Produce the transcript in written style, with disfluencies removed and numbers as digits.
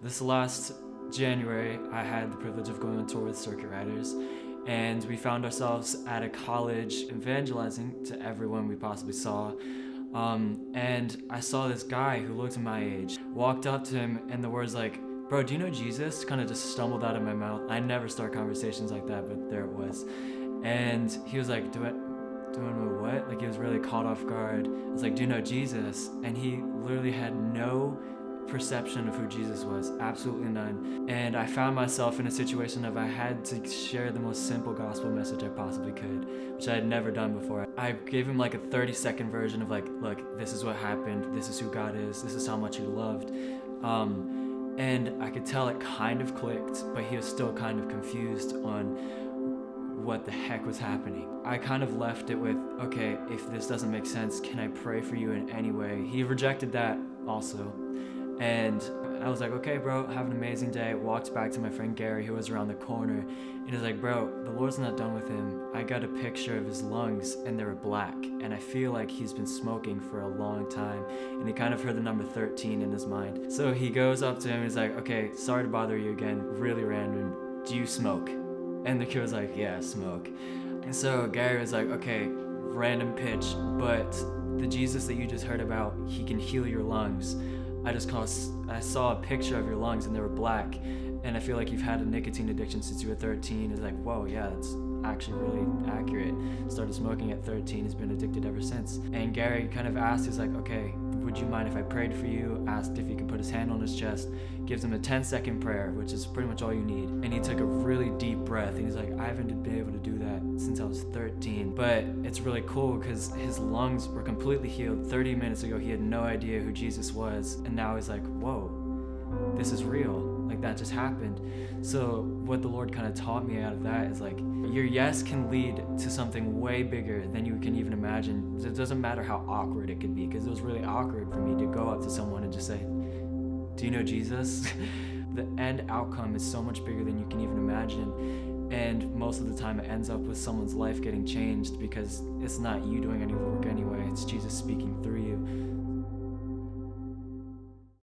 This last January, I had the privilege of going on tour with Circuit Riders, and we found ourselves at a college evangelizing to everyone we possibly saw. And I saw this guy who looked my age, walked up to him, and the words like, "Bro, do you know Jesus?" kind of just stumbled out of my mouth. I never start conversations like that, but there it was. And he was like, do I know what? Like, he was really caught off guard. I was like, "Do you know Jesus?" And he literally had no perception of who Jesus was, absolutely none. And I found myself in a situation of I had to share the most simple gospel message I possibly could, which I had never done before. I gave him like a 30-second version of like, look, this is what happened, this is who God is, this is how much he loved. And I could tell it kind of clicked, but he was still kind of confused on what the heck was happening. I kind of left it with, okay, if this doesn't make sense, can I pray for you in any way? He rejected that also. And I was like, okay, bro, have an amazing day. Walked back to my friend Gary, who was around the corner. And he's like, bro, the Lord's not done with him. I got a picture of his lungs and they were black. And I feel like he's been smoking for a long time. And he kind of heard the number 13 in his mind. So he goes up to him and he's like, okay, sorry to bother you again, really random. Do you smoke? And the kid was like, yeah, smoke. And so Gary was like, okay, random pitch, but the Jesus that you just heard about, he can heal your lungs. I saw a picture of your lungs and they were black, and I feel like you've had a nicotine addiction since you were 13. It's like, whoa, yeah, that's actually really accurate. Started smoking at 13, has been addicted ever since. And Gary kind of asked, he's like, okay, would you mind if I prayed for you? Asked if he could put his hand on his chest, gives him a 10-second prayer, which is pretty much all you need. And he took a really deep breath, and he's like, I haven't been able to do that since I was 13. But it's really cool because his lungs were completely healed. 30 minutes ago, he had no idea who Jesus was, and now he's like, whoa, this is real. Like, that just happened. So what the Lord kind of taught me out of that is like, your yes can lead to something way bigger than you can even imagine. It doesn't matter how awkward it could be, because it was really awkward for me to go up to someone and just say, do you know Jesus? The end outcome is so much bigger than you can even imagine. And most of the time it ends up with someone's life getting changed, because it's not you doing any work anyway, it's Jesus speaking through you.